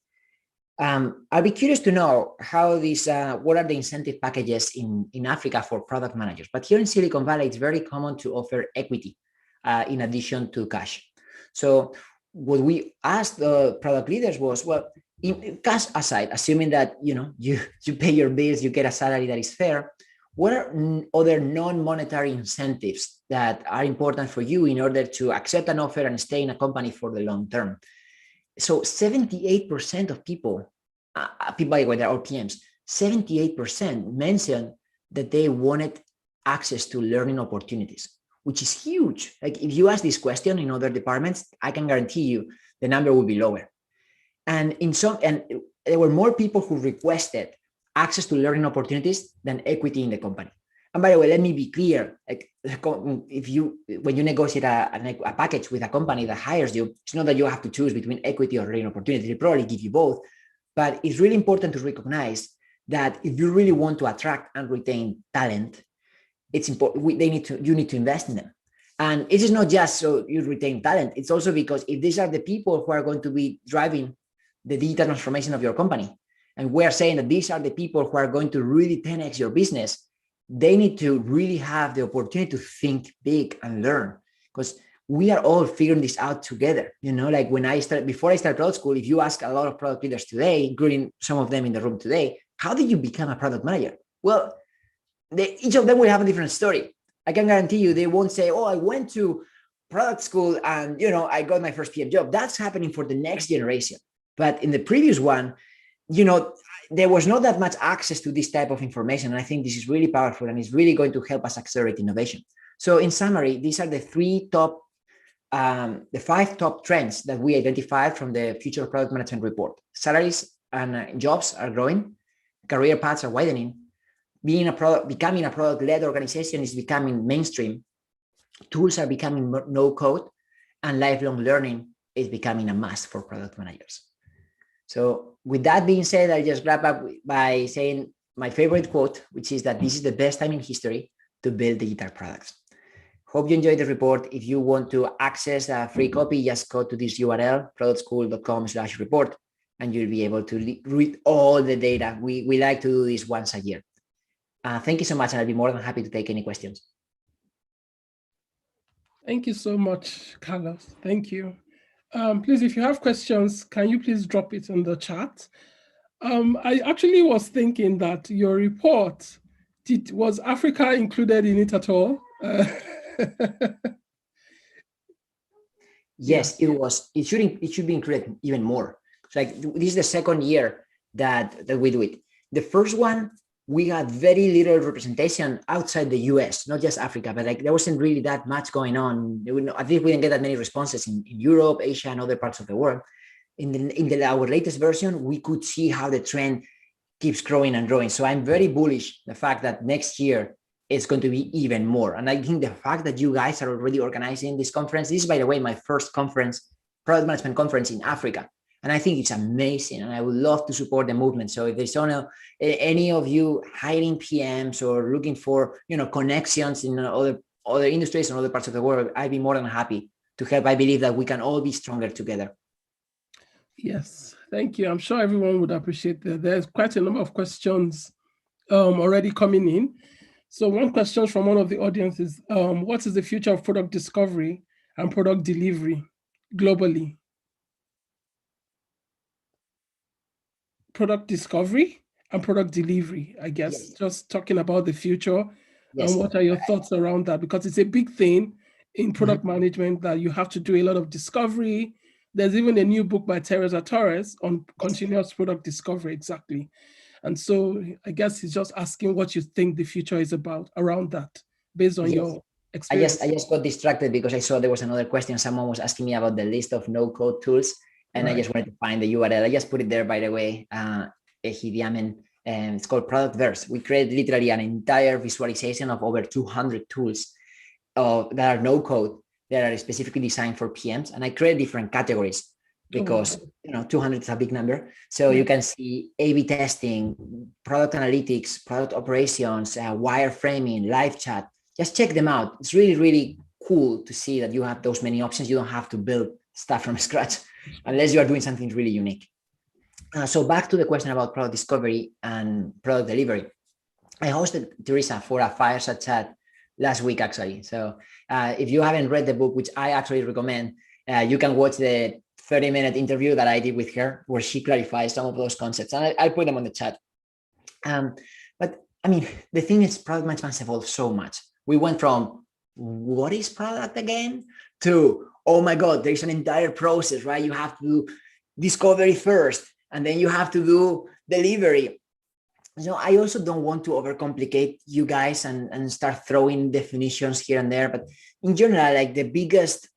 I'd be curious to know how these, what are the incentive packages in Africa for product managers? But here in Silicon Valley, it's very common to offer equity in addition to cash. So what we asked the product leaders was, well, in cash aside, assuming that you pay your bills, you get a salary that is fair, what are other non-monetary incentives that are important for you in order to accept an offer and stay in a company for the long term? So 78% of people, by the way, they're all PMs, 78% mentioned that they wanted access to learning opportunities, which is huge. Like if you ask this question in other departments, I can guarantee you the number will be lower. And there were more people who requested access to learning opportunities than equity in the company. And by the way, let me be clear, like when you negotiate a package with a company that hires you, it's not that you have to choose between equity or learning opportunity. They probably give you both, but it's really important to recognize that if you really want to attract and retain talent, it's important. You need to invest in them. And it is not just so you retain talent. It's also because if these are the people who are going to be driving the digital transformation of your company, and we're saying that these are the people who are going to really 10x your business, they need to really have the opportunity to think big and learn, because we are all figuring this out together. Like before I started product school, if you ask a lot of product leaders today, including some of them in the room today, how did you become a product manager? Well, each of them will have a different story. I can guarantee you they won't say, oh, I went to product school and I got my first PM job. That's happening for the next generation. But in the previous one, there was not that much access to this type of information. And I think this is really powerful and it's really going to help us accelerate innovation. So in summary, these are the five top trends that we identified from the Future of Product Management report. Salaries and jobs are growing, career paths are widening, becoming a product-led organization is becoming mainstream, tools are becoming no-code, and lifelong learning is becoming a must for product managers. So with that being said, I'll just wrap up by saying my favorite quote, which is that this is the best time in history to build digital products. Hope you enjoyed the report. If you want to access a free copy, just go to this URL, productschool.com/report, and you'll be able to read all the data. We like to do this once a year. Thank you so much, and I'll be more than happy to take any questions. Thank you so much, Carlos. Thank you. Please, if you have questions, can you please drop it in the chat? I actually was thinking that your report, was Africa included in it at all? Yes, it was. It should be included even more. Like this is the second year that we do it. The first one, we had very little representation outside the US, not just Africa, but like there wasn't really that much going on. At least we didn't get that many responses in Europe, Asia, and other parts of the world. In our latest version, we could see how the trend keeps growing and growing. So I'm very bullish the fact that next year it's going to be even more. And I think the fact that you guys are already organizing this conference, this is, by the way, my first product management conference in Africa. And I think it's amazing, and I would love to support the movement. So if there's any of you hiring PMs or looking for connections in other industries and other parts of the world, I'd be more than happy to help. I believe that we can all be stronger together. Yes, thank you. I'm sure everyone would appreciate that. There's quite a number of questions already coming in. So one question from one of the audience is, what is the future of product discovery and product delivery globally? Product discovery and product delivery, I guess. Yes. Just talking about the future. Yes. And what are your thoughts around that? Because it's a big thing in product management that you have to do a lot of discovery. There's even a new book by Teresa Torres on continuous product discovery, exactly. And so I guess he's just asking what you think the future is about around that, based on your experience. I just got distracted because I saw there was another question. Someone was asking me about the list of no-code tools. And right. I just wanted to find the URL. I just put it there, by the way, Ehidiamen, and it's called Productverse. We created literally an entire visualization of over 200 tools that are no code, that are specifically designed for PMs. And I created different categories because 200 is a big number. So you can see A/B testing, product analytics, product operations, wireframing, live chat. Just check them out. It's really, really cool to see that you have those many options. You don't have to build stuff from scratch unless you are doing something really unique. So back to the question about product discovery and product delivery. I hosted Teresa for a fireside chat last week, actually. So if you haven't read the book, which I actually recommend, you can watch the 30-minute interview that I did with her, where she clarifies some of those concepts. And I put them on the chat. But I mean, the thing is, product management has evolved so much. We went from, what is product again? To, oh my God, there's an entire process, right? You have to do discovery first, and then you have to do delivery. I also don't want to overcomplicate you guys and start throwing definitions here and there. But in general, like the biggest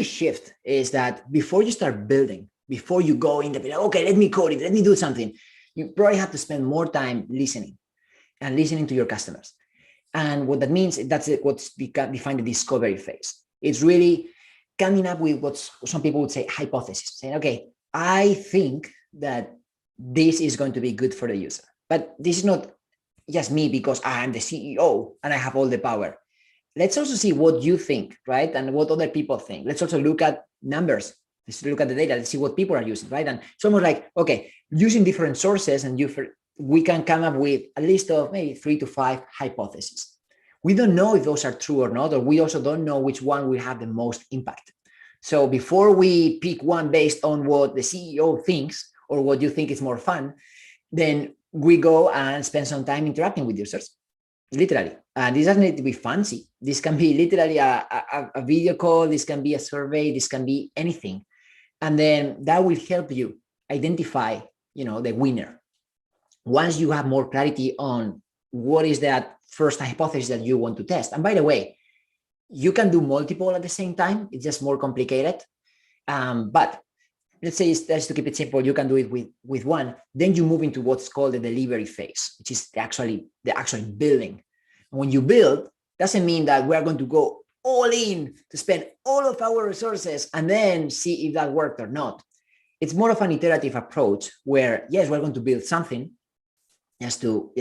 shift is that before you start building, before you go in the, okay, let me code it, let me do something, you probably have to spend more time listening to your customers. And what that means, that's what's defined the discovery phase. It's really coming up with what some people would say hypothesis, saying, okay, I think that this is going to be good for the user. But this is not just me because I'm the CEO and I have all the power. Let's also see what you think, right? And what other people think. Let's also look at numbers. Let's look at the data. Let's see what people are using, right? And it's almost like, okay, using different sources and we can come up with a list of maybe 3 to 5 hypotheses. We don't know if those are true or not, or we also don't know which one will have the most impact. So before we pick one based on what the CEO thinks or what you think is more fun, then we go and spend some time interacting with users, literally. And this doesn't need to be fancy. This can be literally a video call. This can be a survey. This can be anything. And then that will help you identify, the winner. Once you have more clarity on what is that first hypothesis that you want to test. And by the way, you can do multiple at the same time. It's just more complicated. But let's say, just to keep it simple, you can do it with one. Then you move into what's called the delivery phase, which is the actual building. And when you build, doesn't mean that we're going to go all in to spend all of our resources and then see if that worked or not. It's more of an iterative approach where, yes, we're going to build something just to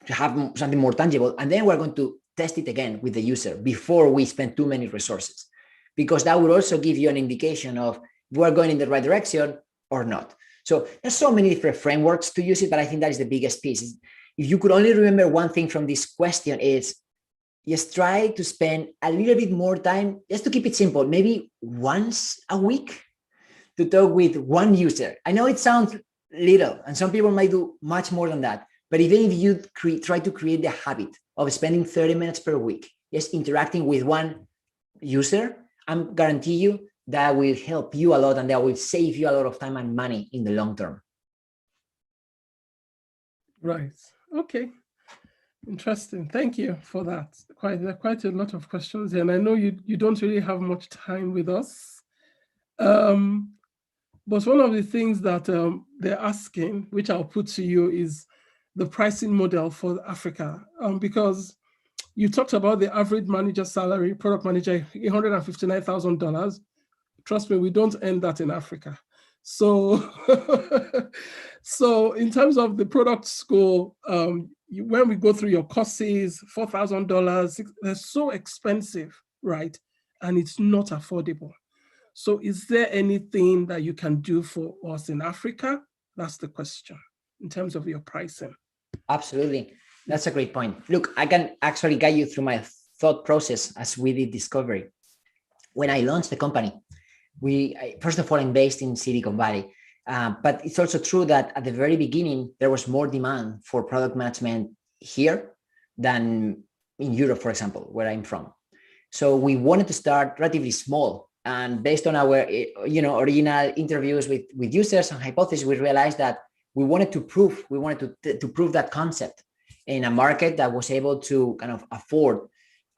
have something more tangible. And then we're going to test it again with the user before we spend too many resources, because that will also give you an indication of if we're going in the right direction or not. So there's so many different frameworks to use it, but I think that is the biggest piece. If you could only remember one thing from this question, is just try to spend a little bit more time, just to keep it simple, maybe once a week to talk with one user. I know it sounds little, and some people might do much more than that, but even if you try to create the habit of spending 30 minutes per week, just interacting with one user, I guarantee you that will help you a lot, and that will save you a lot of time and money in the long term. Right. Okay. Interesting. Thank you for that. Quite a lot of questions, and I know you don't really have much time with us. But one of the things that they're asking, which I'll put to you, is the pricing model for Africa, because you talked about the average manager salary, product manager, $859,000. Trust me, we don't earn that in Africa. So, so in terms of the product school, when we go through your courses, $4,000, they're so expensive, right? And it's not affordable. So is there anything that you can do for us in Africa? That's the question in terms of your pricing. Absolutely. That's a great point. Look, I can actually guide you through my thought process as we did Discovery. When I launched the company, first of all, I'm based in Silicon Valley, but it's also true that at the very beginning, there was more demand for product management here than in Europe, for example, where I'm from. So we wanted to start relatively small. And based on our original interviews with users and hypotheses, we realized that we wanted to prove that concept in a market that was able to kind of afford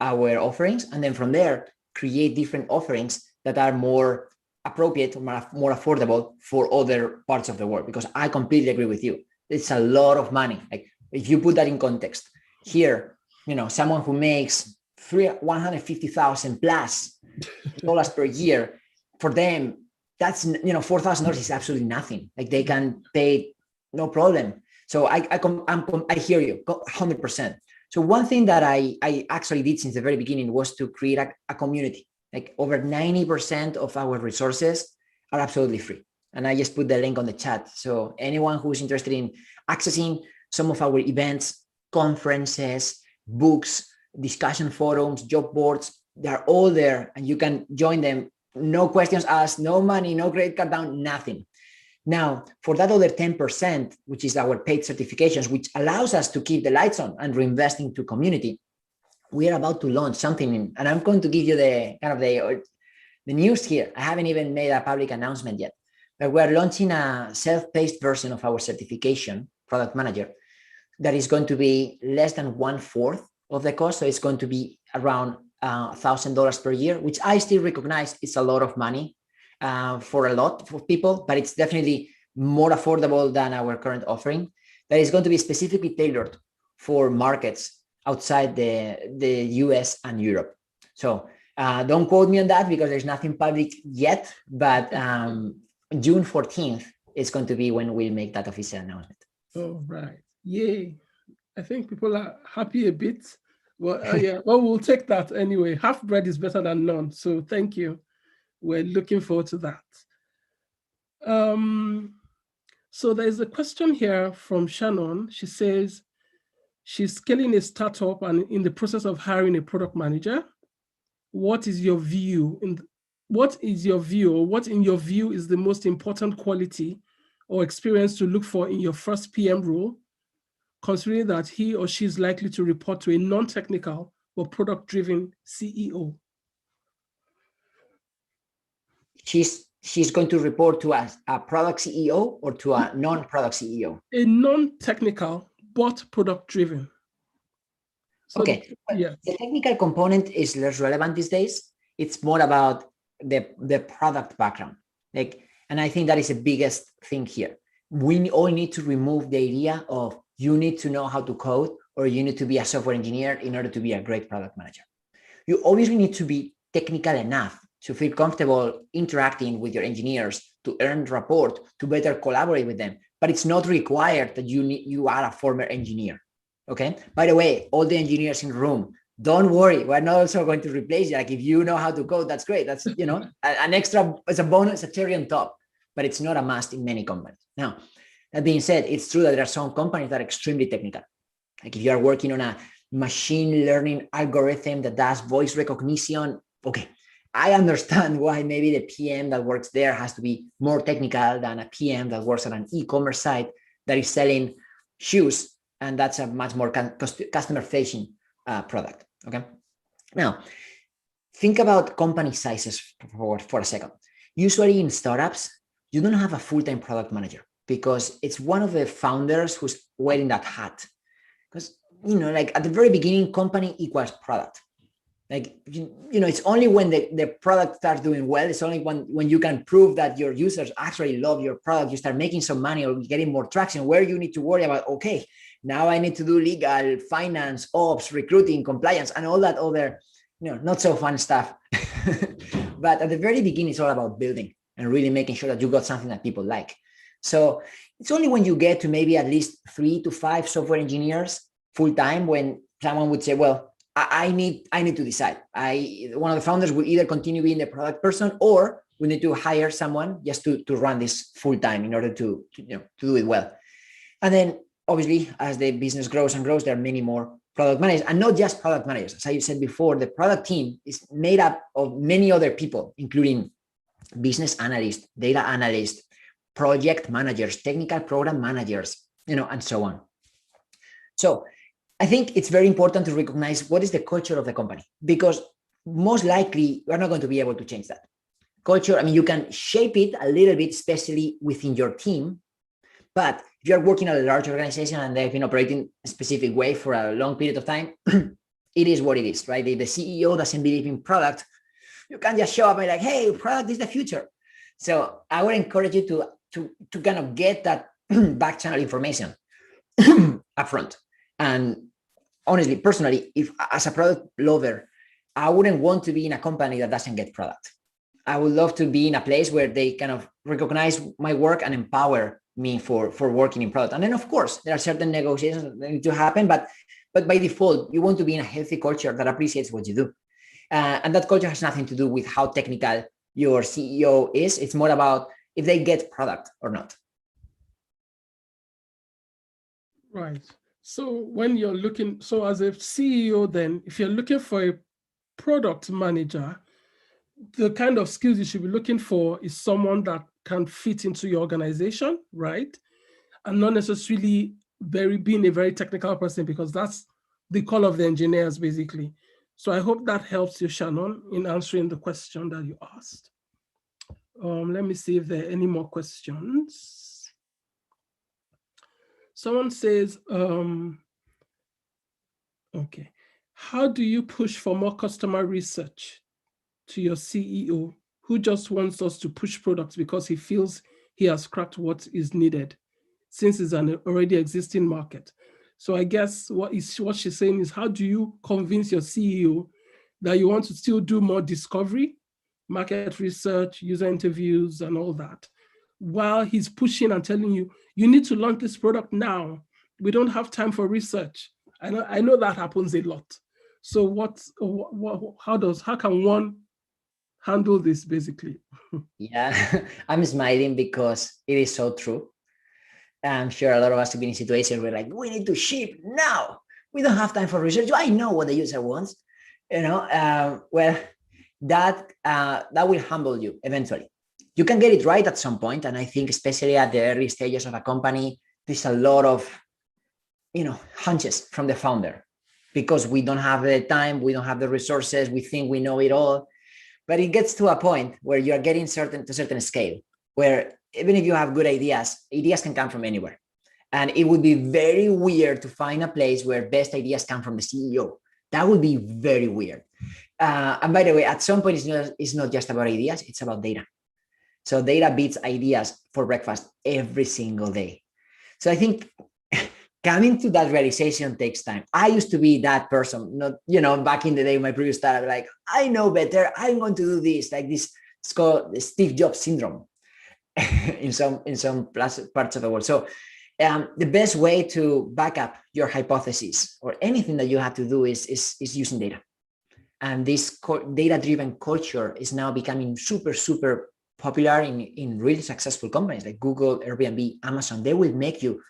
our offerings. And then from there, create different offerings that are more appropriate, more affordable for other parts of the world. Because I completely agree with you. It's a lot of money. Like if you put that in context, here, someone who makes $150,000 plus dollars per year, for them, that's $4,000 is absolutely nothing. Like they can pay no problem. So I hear you 100%. So one thing that I actually did since the very beginning was to create a community. Like over 90% of our resources are absolutely free. And I just put the link on the chat. So anyone who's interested in accessing some of our events, conferences, books, discussion forums, job boards, they're all there and you can join them. No questions asked, no money, no credit card down, nothing. Now, for that other 10%, which is our paid certifications, which allows us to keep the lights on and reinvest into community, we are about to launch something, and I'm going to give you the news here. I haven't even made a public announcement yet, but we're launching a self-paced version of our certification, Product Manager, that is going to be less than 1/4 of the cost. So it's going to be around $1,000 per year, which I still recognize is a lot of money for a lot of people, but it's definitely more affordable than our current offering. That is going to be specifically tailored for markets outside the US and Europe. So don't quote me on that because there's nothing public yet, but June 14th is going to be when we'll make that official announcement. Oh, right. Yay. I think people are happy a bit. Well, yeah, well, we'll take that anyway. Half bread is better than none. So thank you. We're looking forward to that. So there's a question here from Shannon. She says she's scaling a startup and in the process of hiring a product manager. What is your view? What in your view is the most important quality or experience to look for in your first PM role, considering that he or she is likely to report to a non-technical or product-driven CEO? She's going to report to a product CEO or to a non-product CEO? A non-technical, but product-driven. So okay, yeah. The technical component is less relevant these days. It's more about the product background. And I think that is the biggest thing here. We all need to remove the idea of you need to know how to code or you need to be a software engineer in order to be a great product manager. You obviously need to be technical enough to feel comfortable interacting with your engineers, to earn rapport, to better collaborate with them. But it's not required that you are a former engineer. Okay. By the way, all the engineers in the room, don't worry. We're not also going to replace you. Like if you know how to code, that's great. That's, you know, an extra, it's a bonus, a cherry on top, but it's not a must in many companies. Now, that being said, it's true that there are some companies that are extremely technical. Like if you are working on a machine learning algorithm that does voice recognition, okay, I understand why maybe the PM that works there has to be more technical than a PM that works on an e-commerce site that is selling shoes. And that's a much more customer-facing product, okay? Now, think about company sizes for a second. Usually in startups, you don't have a full-time product manager because it's one of the founders who's wearing that hat. Because, you know, like at the very beginning, company equals product. Like, you know, it's only when the product starts doing well, it's only when you can prove that your users actually love your product, you start making some money or getting more traction, where you need to worry about, okay, now I need to do legal, finance, ops, recruiting, compliance, and all that other, you know, not so fun stuff. But at the very beginning, it's all about building and really making sure that you got something that people like. So it's only when you get to maybe at least 3 to 5 software engineers full-time when someone would say, well, I need to decide. One of the founders will either continue being the product person or we need to hire someone just to run this full-time in order to do it well. And then obviously, as the business grows and grows, there are many more product managers, and not just product managers. As I said before, the product team is made up of many other people, including business analysts, data analysts, project managers, technical program managers, you know, and so on. So I think it's very important to recognize what is the culture of the company, because most likely we're not going to be able to change that. Culture, I mean, you can shape it a little bit, especially within your team, but if you're working at a large organization and they've been operating a specific way for a long period of time, it is what it is, right? If the CEO doesn't believe in product, you can't just show up and be like, hey, product is the future. So I would encourage you to kind of get that back channel information upfront. And honestly, personally, if as a product lover, I wouldn't want to be in a company that doesn't get product. I would love to be in a place where they kind of recognize my work and empower me for working in product. And then of course there are certain negotiations that need to happen, but by default you want to be in a healthy culture that appreciates what you do, and that culture has nothing to do with how technical your CEO is. It's more about if they get product or not. Right. So when you're looking, so as a CEO, then if you're looking for a product manager, the kind of skills you should be looking for is someone that can fit into your organization, right? And not necessarily being a very technical person, because that's the call of the engineers, basically. So I hope that helps you, Shannon, in answering the question that you asked. Let me see if there are any more questions. Someone says, okay, how do you push for more customer research to your CEO who just wants us to push products because he feels he has cracked what is needed since it's an already existing market? So I guess what she's saying is, how do you convince your CEO that you want to still do more discovery, market research, user interviews, and all that, while he's pushing and telling you, you need to launch this product now. We don't have time for research. I know that happens a lot. So how can one handle this, basically? Yeah, I'm smiling because it is so true. I'm sure a lot of us have been in situations where like, we need to ship now. We don't have time for research. I know what the user wants. Well, that will humble you eventually. You can get it right at some point, and I think especially at the early stages of a company, there's a lot of hunches from the founder because we don't have the time, we don't have the resources, we think we know it all. But it gets to a point where you are getting to a certain scale where even if you have good ideas can come from anywhere. And it would be very weird to find a place where best ideas come from the CEO. That would be very weird. And by the way, at some point, it's not just about ideas, it's about data. So data beats ideas for breakfast every single day. So I think coming to that realization takes time. I used to be that person, back in the day, my previous startup, like, I know better, I'm going to do this, like this. It's called the Steve Jobs syndrome in some parts of the world. So the best way to back up your hypothesis or anything that you have to do is using data. And this data-driven culture is now becoming super, super popular in really successful companies like Google, Airbnb, Amazon. They will make you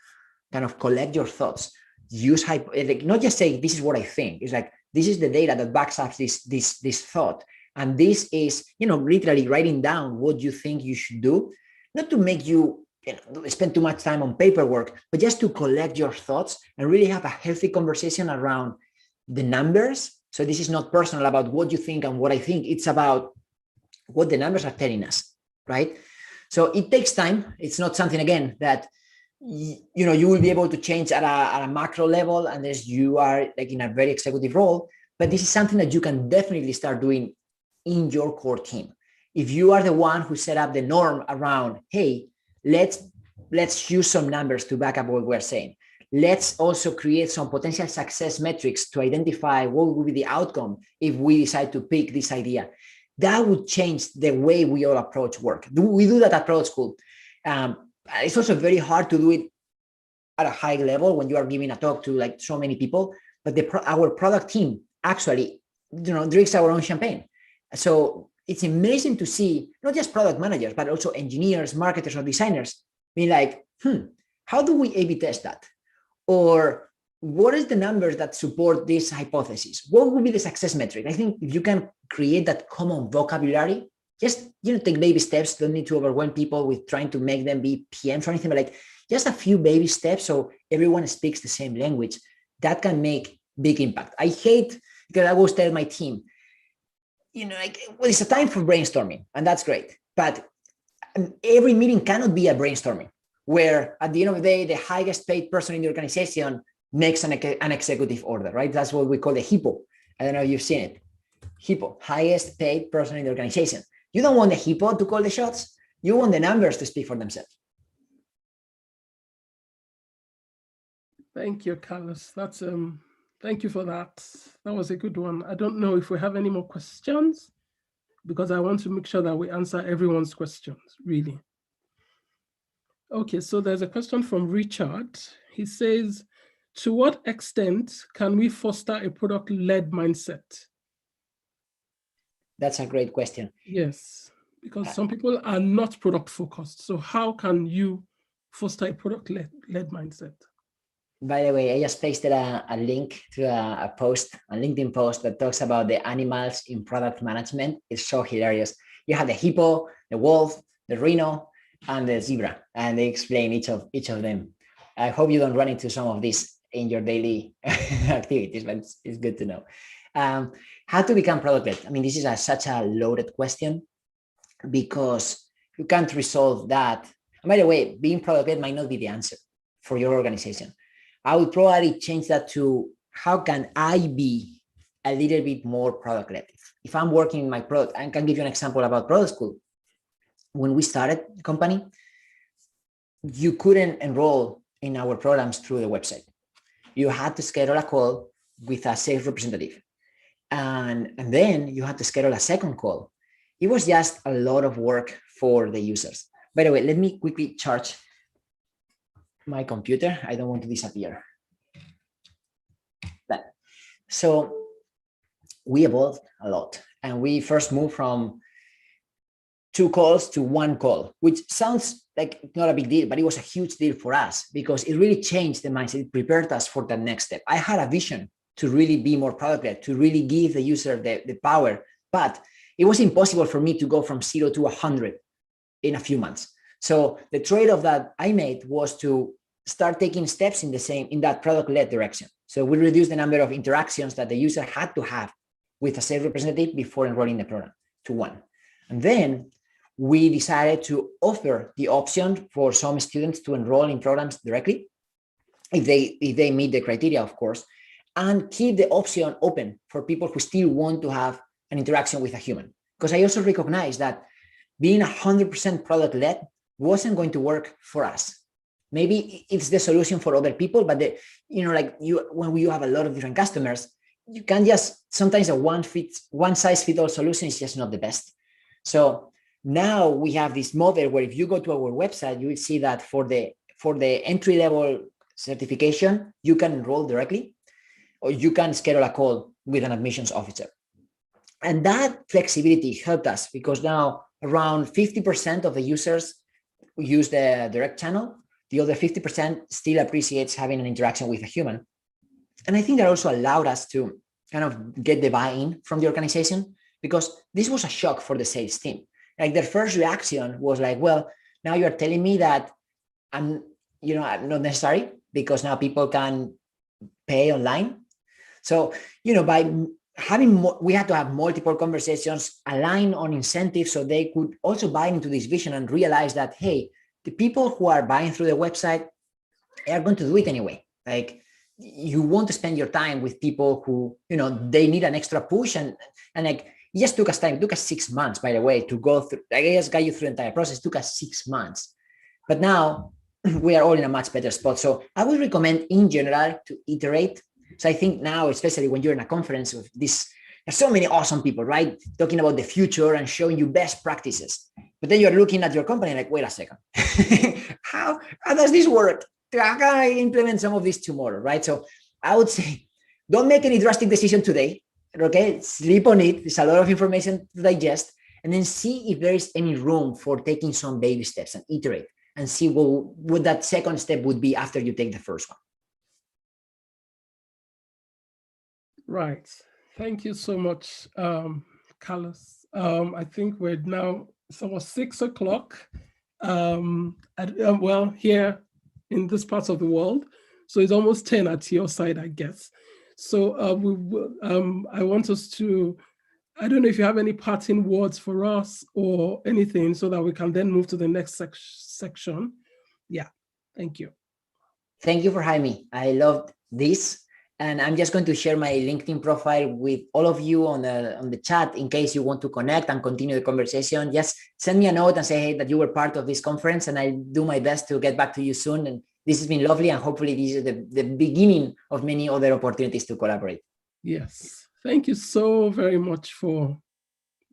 kind of collect your thoughts, use not just say, this is what I think. It's like, this is the data that backs up this thought. And this is, literally writing down what you think you should do, not to make you spend too much time on paperwork, but just to collect your thoughts and really have a healthy conversation around the numbers. So this is not personal about what you think and what I think. It's about what the numbers are telling us, right? So it takes time. It's not something, again, that you will be able to change at a macro level unless you are like in a very executive role. But this is something that you can definitely start doing in your core team. If you are the one who set up the norm around, hey, let's use some numbers to back up what we're saying. Let's also create some potential success metrics to identify what will be the outcome if we decide to pick this idea. That would change the way we all approach work. We do that at Product School. It's also very hard to do it at a high level when you are giving a talk to like so many people, but our product team actually, drinks our own champagne. So it's amazing to see not just product managers, but also engineers, marketers, or designers being like, how do we A/B test that? Or what is the numbers that support this hypothesis? What would be the success metric? I think if you can create that common vocabulary, just take baby steps. Don't need to overwhelm people with trying to make them be PMs or anything, but like just a few baby steps so everyone speaks the same language. That can make big impact. I hate, because I always tell my team, it's a time for brainstorming, and that's great. But every meeting cannot be a brainstorming where at the end of the day, the highest paid person in the organization makes an executive order, right? That's what we call the HIPPO. I don't know if you've seen it. HIPPO, highest paid person in the organization. You don't want the HIPPO to call the shots. You want the numbers to speak for themselves. Thank you, Carlos. Thank you for that. That was a good one. I don't know if we have any more questions because I want to make sure that we answer everyone's questions, really. Okay, so there's a question from Richard. He says, to what extent can we foster a product-led mindset? That's a great question. Yes, because some people are not product-focused. So how can you foster a product-led mindset? By the way, I just pasted a link to a LinkedIn post that talks about the animals in product management. It's so hilarious. You have the hippo, the wolf, the rhino, and the zebra, and they explain each of them. I hope you don't run into some of these in your daily activities, but it's good to know. How to become product-led? I mean, this is such a loaded question because you can't resolve that. And by the way, being product-led might not be the answer. for your organization. I would probably change that to how can I be a little bit more product-led? If I'm working in my product, I can give you an example about Product School. When we started the company, you couldn't enroll in our programs through the website. You had to schedule a call with a sales representative. And then you had to schedule a second call. It was just a lot of work for the users. By the way, let me quickly charge my computer. I don't want to disappear. So we evolved a lot. And we first moved from 2 calls to 1 call, which sounds like not a big deal, but it was a huge deal for us because it really changed the mindset. It prepared us for the next step. I had a vision to really be more product-led, to really give the user the power, but it was impossible for me to go from 0 to 100 in a few months. So the trade-off that I made was to start taking steps in that product-led direction. So we reduced the number of interactions that the user had to have with a sales representative before enrolling the program to 1. And then we decided to offer the option for some students to enroll in programs directly, if they meet the criteria, of course, and keep the option open for people who still want to have an interaction with a human. Because I also recognize that being 100% product-led wasn't going to work for us. Maybe it's the solution for other people, but when you have a lot of different customers, you can just, sometimes a one size fits all solution is just not the best. So now we have this model where if you go to our website, you will see that for the entry-level certification, you can enroll directly, or you can schedule a call with an admissions officer. And that flexibility helped us because now around 50% of the users use the direct channel. The other 50% still appreciates having an interaction with a human. And I think that also allowed us to kind of get the buy-in from the organization because this was a shock for the sales team. Like their first reaction was like, well, now you're telling me that I'm not necessary because now people can pay online. So, by having we had to have multiple conversations, align on incentives so they could also buy into this vision and realize that, hey, the people who are buying through the website are going to do it anyway. Like you want to spend your time with people who, they need an extra push and like it just took us time. It took us 6 months, by the way, to go through. I just got you through the entire process. It took us 6 months. But now we are all in a much better spot. So I would recommend in general to iterate. So I think now, especially when you're in a conference with this, there's so many awesome people, right? Talking about the future and showing you best practices. But then you're looking at your company like, wait a second, how does this work? How can I implement some of this tomorrow, right? So I would say, don't make any drastic decision today, okay? Sleep on it. There's a lot of information to digest, and then see if there is any room for taking some baby steps and iterate and see what that second step would be after you take the first one. Right. Thank you so much, Carlos. I think we're now, it's almost 6 o'clock. Well, here in this part of the world, so it's almost 10 at your side, I guess. So I want us to, I don't know if you have any parting words for us or anything so that we can then move to the next section. Yeah, thank you. Thank you for having me. I loved this. And I'm just going to share my LinkedIn profile with all of you on the chat in case you want to connect and continue the conversation. Just send me a note and say, hey, that you were part of this conference, and I'll do my best to get back to you soon. And this has been lovely, and hopefully this is the beginning of many other opportunities to collaborate. Yes, thank you so very much for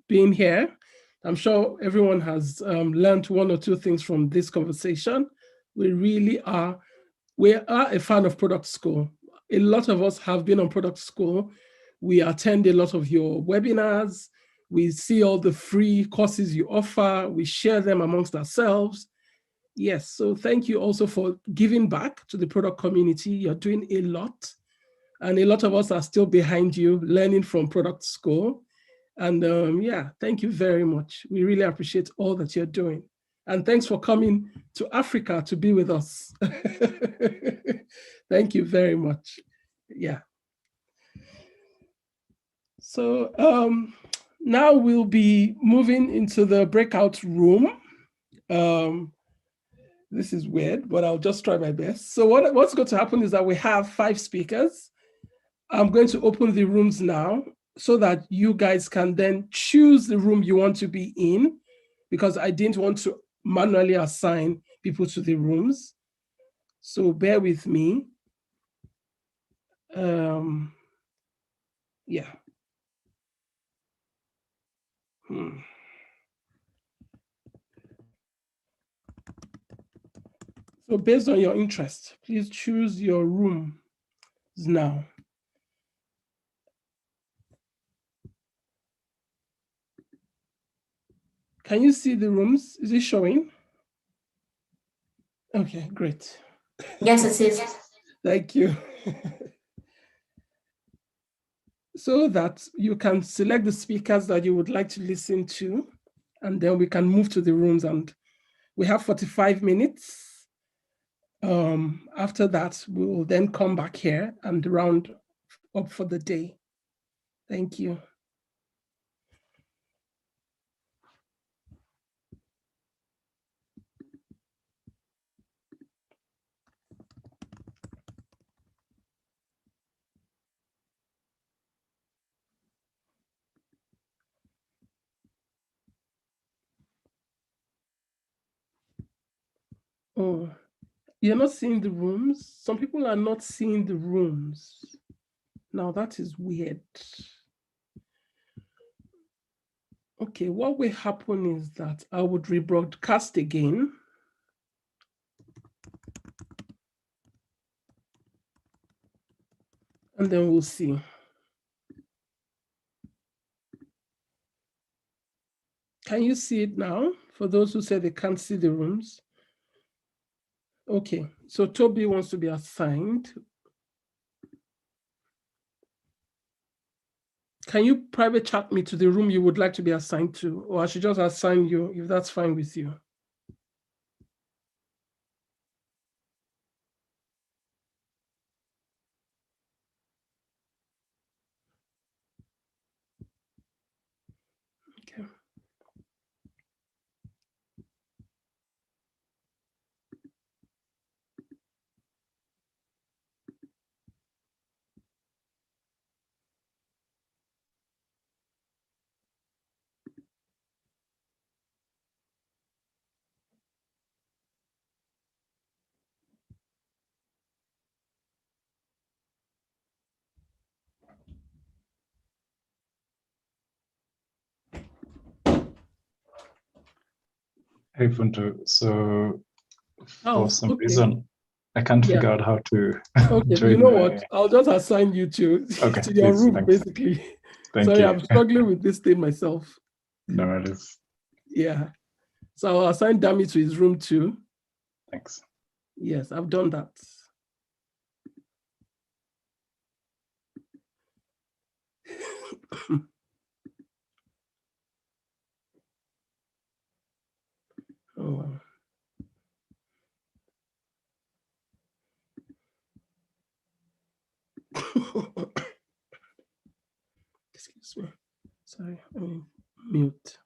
being here. I'm sure everyone has learned 1 or 2 things from this conversation. We are a fan of Product School. A lot of us have been on Product School. We attend a lot of your webinars. We see all the free courses you offer. We share them amongst ourselves. Yes, so thank you also for giving back to the product community. You're doing a lot. And a lot of us are still behind you, learning from Product School. And yeah, thank you very much. We really appreciate all that you're doing. And thanks for coming to Africa to be with us. Thank you very much. Yeah. So now we'll be moving into the breakout room. This is weird, but I'll just try my best. So what's going to happen is that we have 5 speakers. I'm going to open the rooms now so that you guys can then choose the room you want to be in, because I didn't want to manually assign people to the rooms. So bear with me. Yeah. So based on your interest, please choose your room now. Can you see the rooms? Is it showing? Okay, great. Yes, it is. Thank you. So that you can select the speakers that you would like to listen to, and then we can move to the rooms, and we have 45 minutes. After that, we will then come back here and round up for the day. Thank you. Oh, you're not seeing the rooms? Some people are not seeing the rooms. Now that is weird. Okay, what will happen is that I would rebroadcast again. And then we'll see. Can you see it now? For those who say they can't see the rooms. Okay, so Toby wants to be assigned. Can you private chat me to the room you would like to be assigned to, or I should just assign you if that's fine with you? Okay. Hey, Funto. So for some okay. reason, I can't figure out how to Okay, join you know my... what? I'll just assign you to, Okay, to your please, room, thanks. basically. Thank Sorry, you. I'm struggling with this thing myself. No worries. Yeah. So I'll assign Dami to his room too. Thanks. Yes, I've done that. Oh. Excuse me. Sorry, I mean, mute.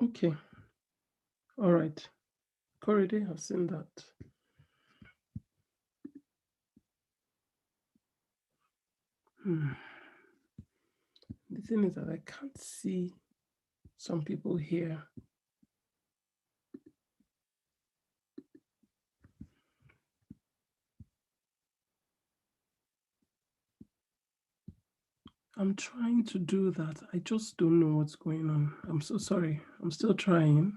Okay. All right. Korede, I've seen that. The thing is that I can't see some people here. I'm trying to do that. I just don't know what's going on. I'm so sorry. I'm still trying.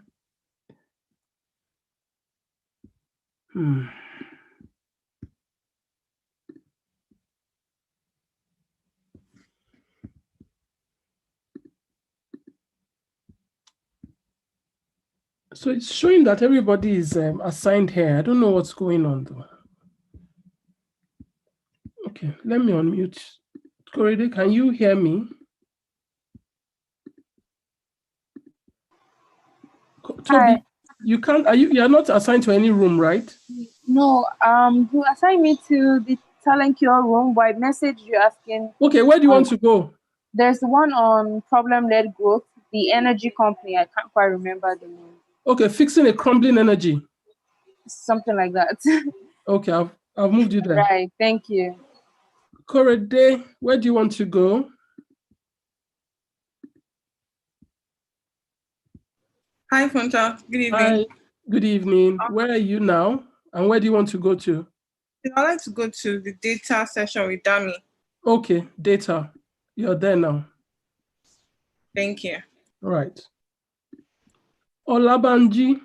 So it's showing that everybody is assigned here. I don't know what's going on though. Okay, let me unmute. Korede, can you hear me? Toby, you can't. You're not assigned to any room, right? No, you assigned me to the talent cure room by message you asking. Okay, where do you want to go? There's one on problem-led growth, the energy company. I can't quite remember the name. Okay, fixing a crumbling energy. Something like that. Okay, I've moved you there. Right, thank you. Korede, where do you want to go? Hi, Funcha. Good evening. Hi, good evening. Where are you now? And where do you want to go to? I'd like to go to the data session with Dami. Okay, data. You're there now. Thank you. All right. Olabanji.